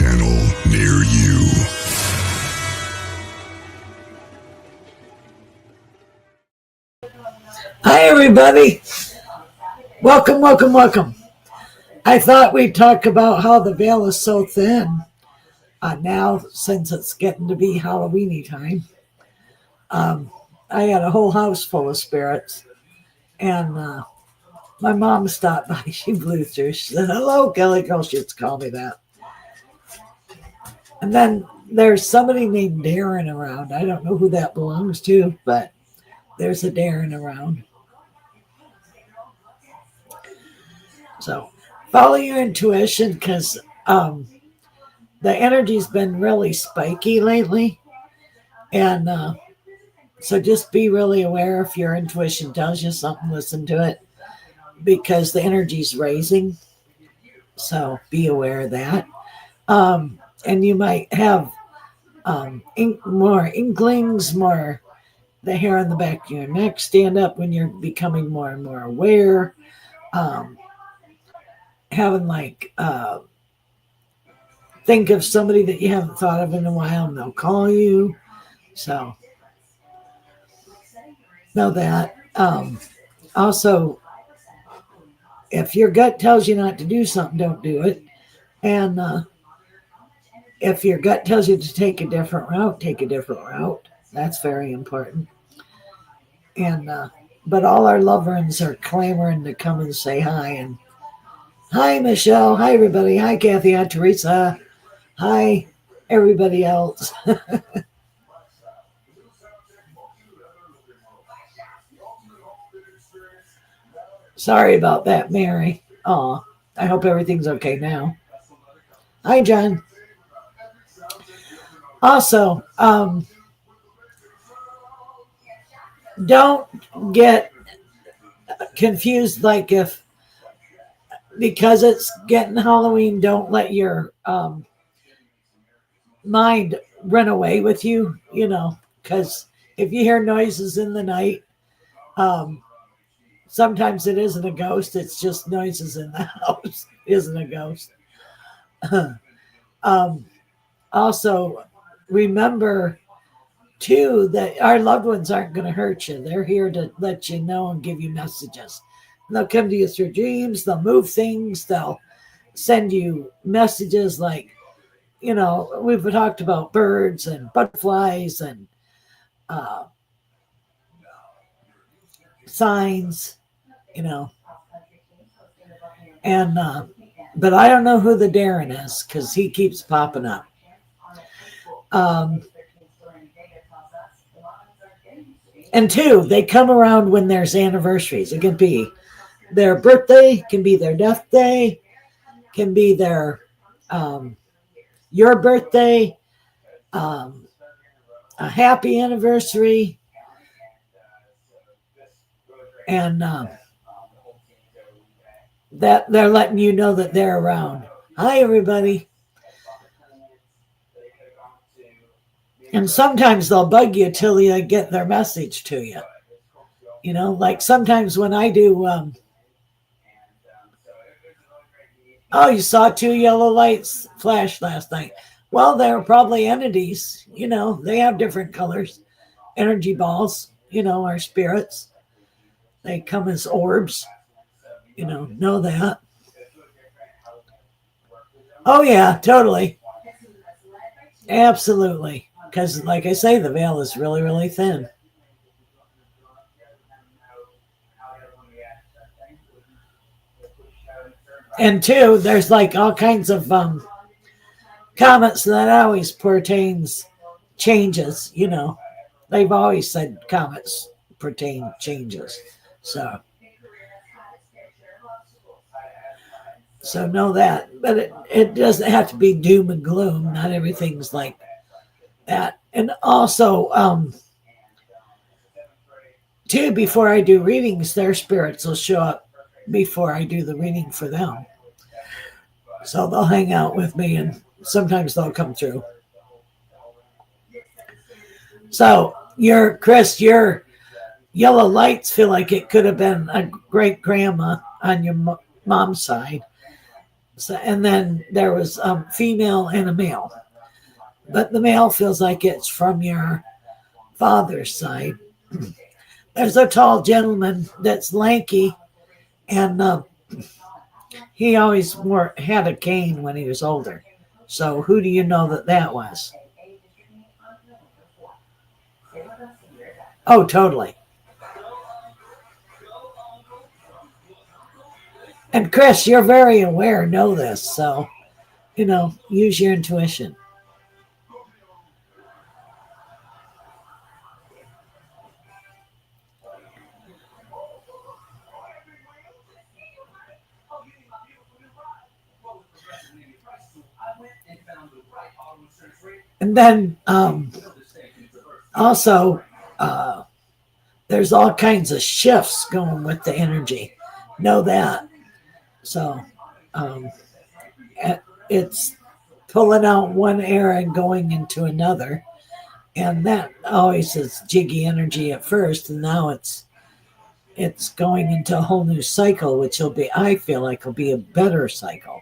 channel near you. Hi, everybody. Welcome, welcome, welcome. I thought we'd talk about how the veil is so thin now, since it's getting to be Halloweeny time. I had a whole house full of spirits, and my mom stopped by. She blew through. She said, "Hello, Kelly Girl." She used to call me that. And then there's somebody named Darren around. I don't know who that belongs to, but there's a Darren around. So follow your intuition, because the energy's been really spiky lately. And so just be really aware if your intuition tells you something, listen to it, because the energy's raising. So be aware of that. And you might have more inklings, more the hair on the back of your neck stand up when you're becoming more and more aware. Having think of somebody that you haven't thought of in a while and they'll call you. So know that. Also, if your gut tells you not to do something, don't do it. And if your gut tells you to take a different route, take a different route. That's very important. And but all our loved ones are clamoring to come and say hi. And hi, Michelle. Hi, everybody. Hi, Kathy. Hi, Teresa. Hi, everybody else. Sorry about that, Mary. Oh, I hope everything's okay now. Hi, John. Also, don't get confused. Like, if because it's getting Halloween, don't let your mind run away with you, because if you hear noises in the night, sometimes it isn't a ghost, it's just noises in the house. Isn't a ghost. Also, remember too that our loved ones aren't going to hurt you. They're here to let you know and give you messages. And they'll come to you through dreams, they'll move things, they'll send you messages like, we've talked about birds and butterflies and signs, and but I don't know who the Darren is, because he keeps popping up. And two, they come around when there's anniversaries. It can be their birthday, can be their death day, can be their your birthday, a happy anniversary, and that they're letting you know that they're around. Hi, everybody. And sometimes they'll bug you till you get their message to you. Like sometimes when I do, you saw 2 yellow lights flash last night. Well, they're probably entities. They have different colors. Energy balls, are spirits. They come as orbs. Know that. Oh, yeah, totally. Absolutely. Because, like I say, the veil is really, really thin. And two, there's like all kinds of comments that always pertains changes. They've always said comments pertain changes. So know that. But it doesn't have to be doom and gloom. Not everything's like that. And also, too, before I do readings, their spirits will show up before I do the reading for them. So they'll hang out with me, and sometimes they'll come through. So Chris, your yellow lights feel like it could have been a great grandma on your mom's side. So, and then there was female and a male, but the male feels like it's from your father's side. There's a tall gentleman that's lanky, and he always had a cane when he was older. So who do you know that was? Oh, totally. And Chris, you're very aware, know this. So, use your intuition. And then also, there's all kinds of shifts going with the energy. Know that. So it's pulling out one era and going into another. And that always is jiggy energy at first. And now it's going into a whole new cycle, which I feel like will be a better cycle.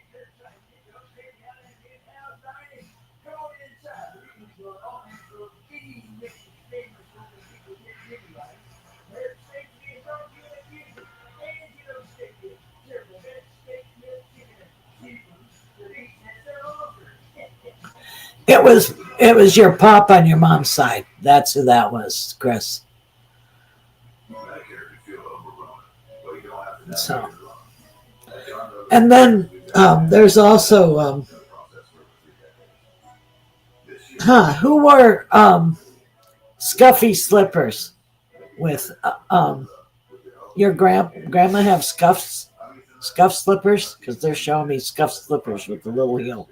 It was your pop on your mom's side. That's who that was, Chris. So, and then there's also who wore scuffy slippers with your grandma have scuff slippers, because they're showing me scuff slippers with the little heel.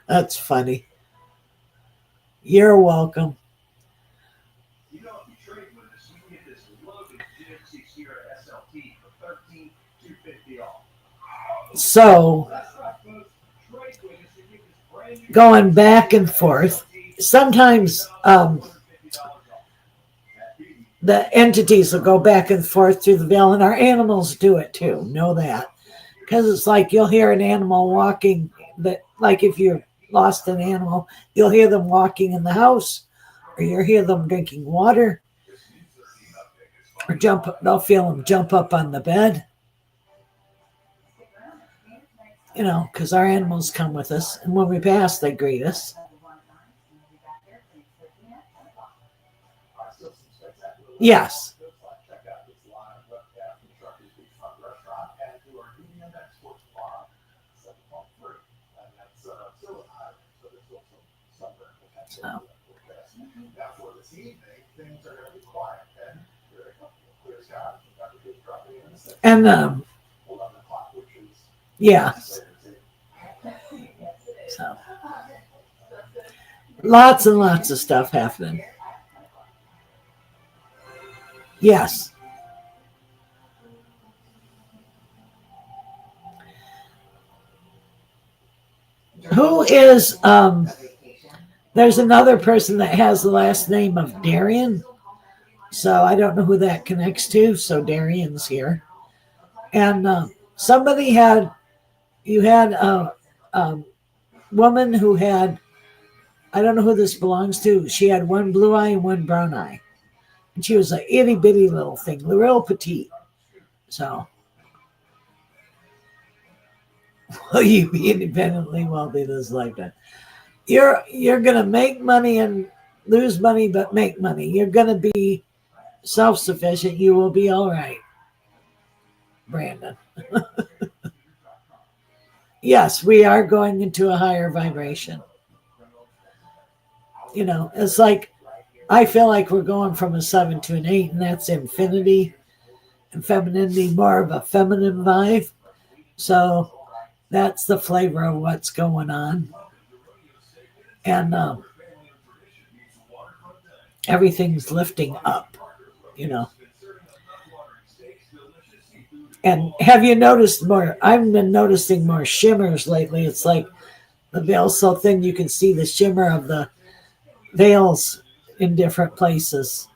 That's funny. You're welcome. So, going back and forth, sometimes the entities will go back and forth through the veil, and our animals do it too. Know that. Because it's like you'll hear an animal walking, that, like if you lost an animal, you'll hear them walking in the house, or you'll hear them drinking water, or they'll feel them jump up on the bed. Because our animals come with us, and when we pass, they greet us. Yes. So. And yeah. So lots and lots of stuff happening. Yes. Who is there's another person that has the last name of Darian. So I don't know who that connects to. So Darian's here. And you had a woman who had, I don't know who this belongs to. She had one blue eye and one brown eye. And she was an itty bitty little thing, real petite. So, will you be independently wealthy this lifetime? You're gonna make money and lose money, but make money. You're gonna be self-sufficient. You will be all right, Brandon. Yes, we are going into a higher vibration. It's like, I feel like we're going from a 7 to an 8, and that's infinity and femininity, more of a feminine vibe. So that's the flavor of what's going on. And everything's lifting up, And have you noticed more? I've been noticing more shimmers lately. It's like the veil so thin you can see the shimmer of the veils in different places.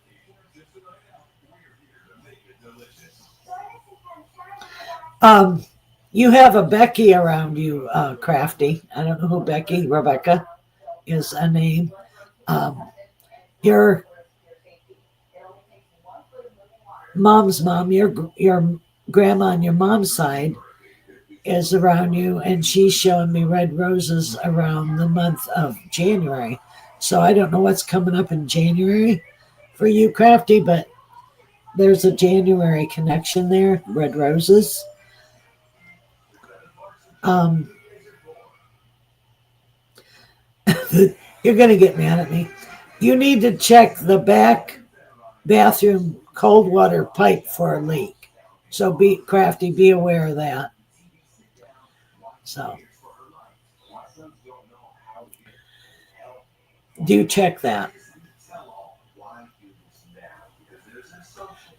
You have a Becky around you, Crafty. I don't know who Becky, Rebecca is a name. Um, your mom's mom, your grandma on your mom's side is around you, and she's showing me red roses around the month of January. So I don't know what's coming up in January for you, Crafty, but there's a January connection there, red roses. Um, you're going to get mad at me. You need to check the back bathroom cold water pipe for a leak. So be Crafty, be aware of that. So do check that.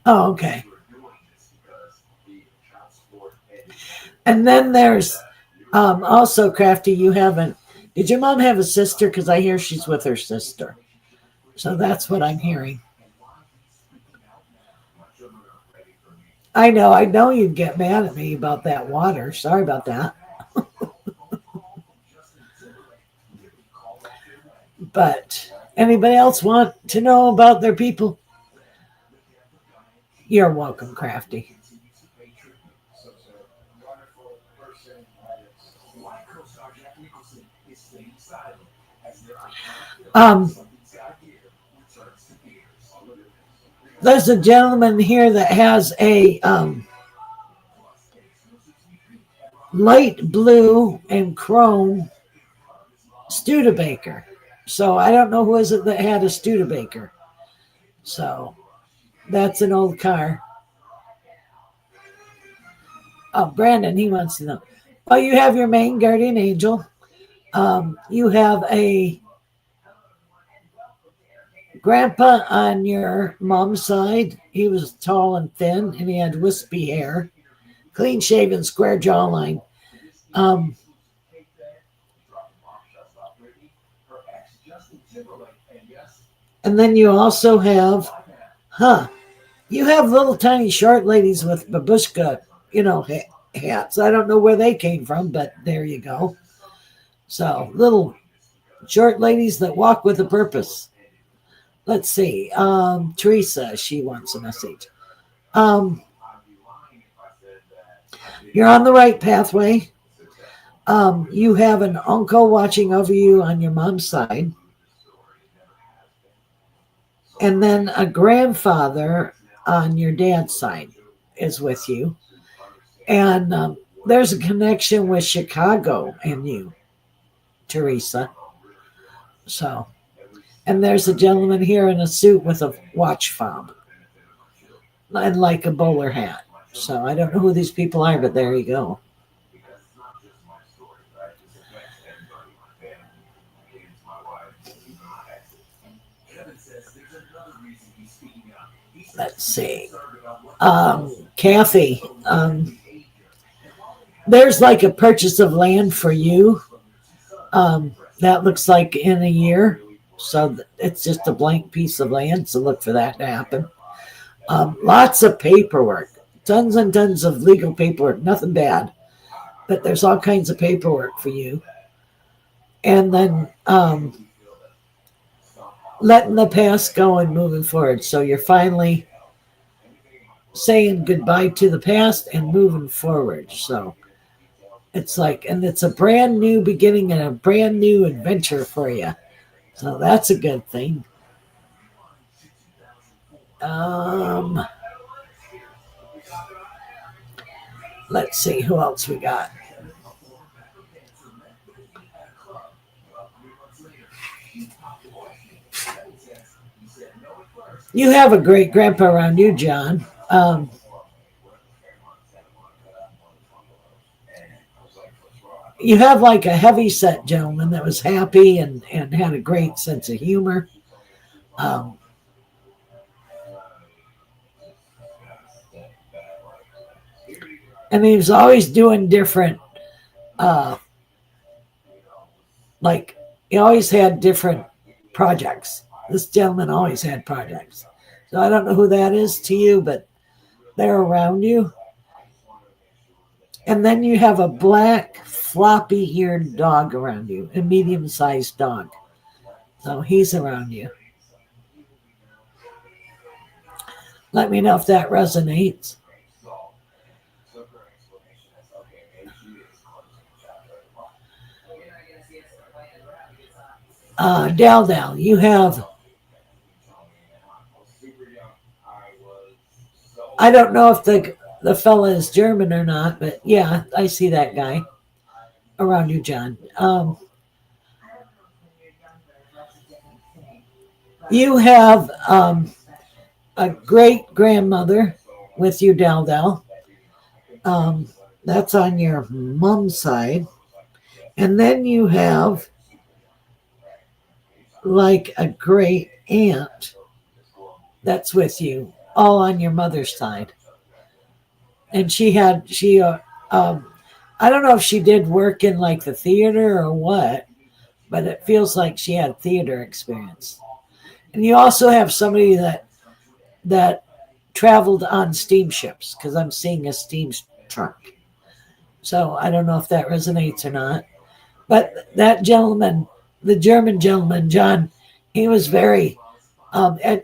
Oh, okay. And then there's also Crafty. You haven't. Did your mom have a sister? Because I hear she's with her sister. So that's what I'm hearing. I know you'd get mad at me about that water. Sorry about that. But anybody else want to know about their people? You're welcome, Crafty. Um, there's a gentleman here that has a light blue and chrome Studebaker. So I don't know who is it that had a Studebaker. So that's an old car. Oh, Brandon, he wants to know. Oh, you have your main guardian angel. You have a grandpa on your mom's side. He was tall and thin, and he had wispy hair, clean shaven, square jawline. Um, and then you also have, you have little tiny short ladies with babushka, hats. I don't know where they came from, but there you go. So little short ladies that walk with a purpose. Let's see. Teresa, she wants a message. You're on the right pathway. You have an uncle watching over you on your mom's side. And then a grandfather on your dad's side is with you. And there's a connection with Chicago and you, Teresa. So, and there's a gentleman here in a suit with a watch fob and like a bowler hat. So I don't know who these people are, but there you go. Let's see. Kathy, there's like a purchase of land for you. That looks like in a year. So it's just a blank piece of land. So look for that to happen. Lots of paperwork, tons and tons of legal paperwork, nothing bad, but there's all kinds of paperwork for you. And then letting the past go and moving forward. So you're finally saying goodbye to the past and moving forward. So it's like, and it's a brand new beginning and a brand new adventure for you. So that's a good thing. Let's see who else we got. You have a great grandpa around you, John. You have like a heavy set gentleman that was happy and had a great sense of humor. And he was always doing different, like he always had different projects. This gentleman always had projects. So I don't know who that is to you, but they're around you. And then you have a black, floppy eared dog around you, a medium sized dog. So he's around you. Let me know if that resonates. Dal Dal, you have, I don't know if the fella is German or not, but yeah, I see that guy around you, John. You have a great grandmother with you, Dal Dal. Um, that's on your mom's side. And then you have like a great aunt that's with you, all on your mother's side. And um, I don't know if she did work in like the theater or what, but it feels like she had theater experience. And you also have somebody that traveled on steamships because I'm seeing a steam truck. So I don't know if that resonates or not. But that gentleman, the German gentleman, John, he was very, and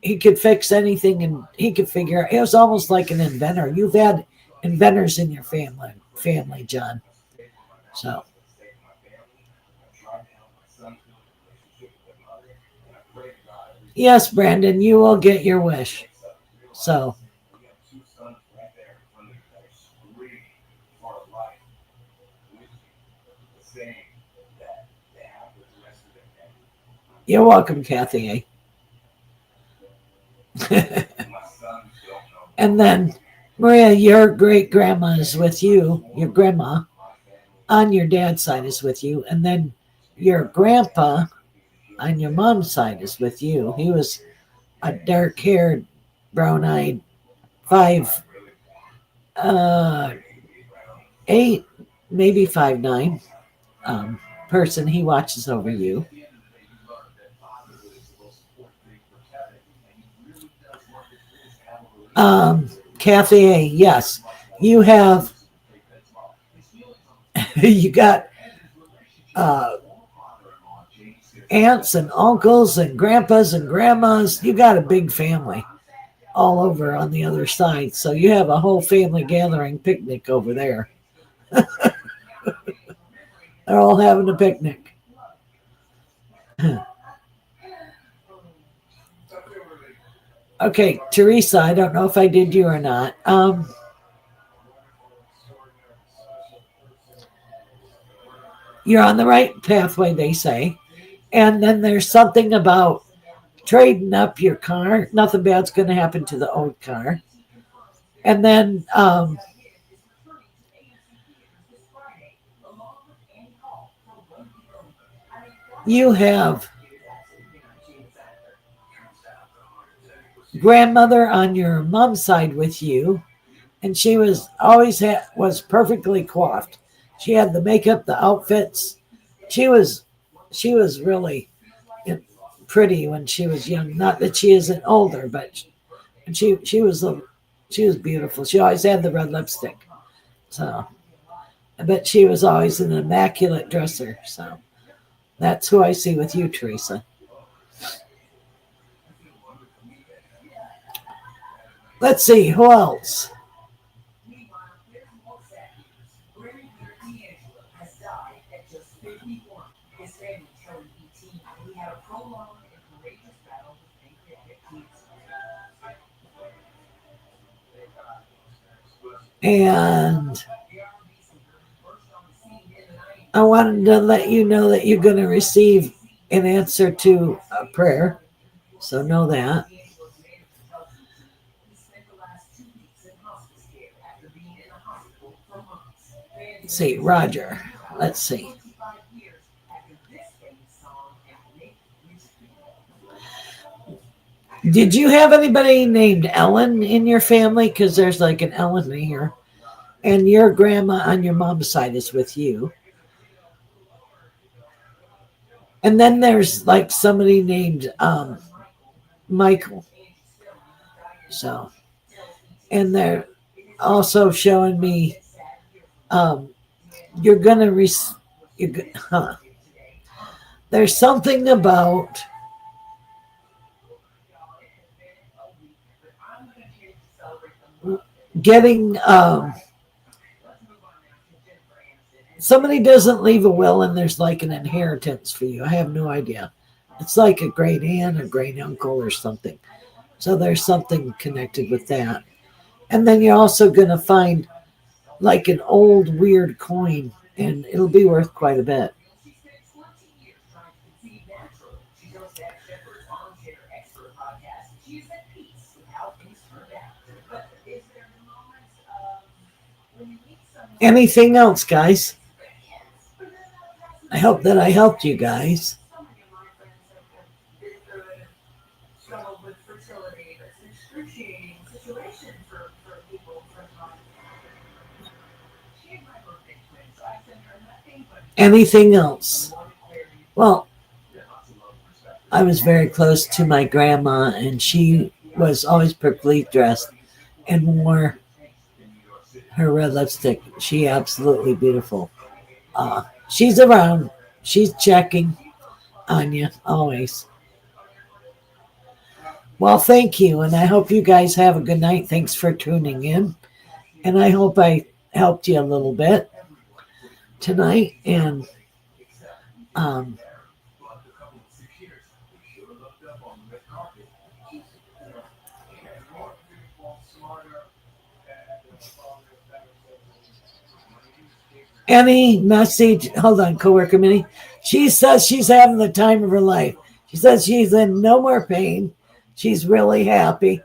he could fix anything and he could figure. It was almost like an inventor. You've had inventors in your family, John. So yes, Brandon, you will get your wish. So you're welcome, Kathy. And then Maria, your great grandma is with you. Your grandma on your dad's side is with you, and then your grandpa on your mom's side is with you. He was a dark haired, brown eyed, 5'8", maybe 5'9", person. He watches over you. Kathy A, yes. You have, you got uh, aunts and uncles and grandpas and grandmas. You got a big family all over on the other side. So you have a whole family gathering picnic over there. They're all having a picnic. Okay, Teresa, I don't know if I did you or not. You're on the right pathway, they say. And then there's something about trading up your car. Nothing bad's going to happen to the old car. And then you have grandmother on your mom's side with you, and she was was perfectly coiffed. She had the makeup, the outfits. She was she was really pretty when she was young. Not that she isn't older, but she was beautiful. She always had the red lipstick. So, but she was always an immaculate dresser. So that's who I see with you, Teresa. Let's see who else. And I wanted to let you know that you're going to receive an answer to a prayer. So know that. Let's see, Roger. Let's see. Did you have anybody named Ellen in your family? Because there's like an Ellen here. And your grandma on your mom's side is with you. And then there's like somebody named Michael. So, and they're also showing me um, you're gonna there's something about getting somebody doesn't leave a will and there's like an inheritance for you. I have no idea. It's like a great aunt, a great uncle, or something. So there's something connected with that. And then you're also going to find like an old weird coin, and it'll be worth quite a bit. Anything else, guys? I hope that I helped you guys. Anything else? Well, I was very close to my grandma, and she was always perfectly dressed and wore her red lipstick. She absolutely beautiful. She's around. She's checking on you always. Well, thank you, and I hope you guys have a good night. Thanks for tuning in, and I hope I helped you a little bit tonight. And um, any message? Hold on, coworker Minnie. She says she's having the time of her life. She says she's in no more pain. She's really happy.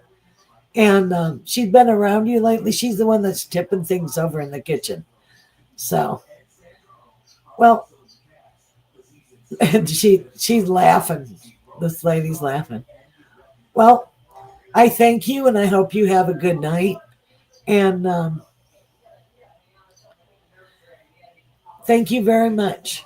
And she's been around you lately. She's the one that's tipping things over in the kitchen. So, well, and she's laughing. This lady's laughing. Well, I thank you, and I hope you have a good night. And thank you very much.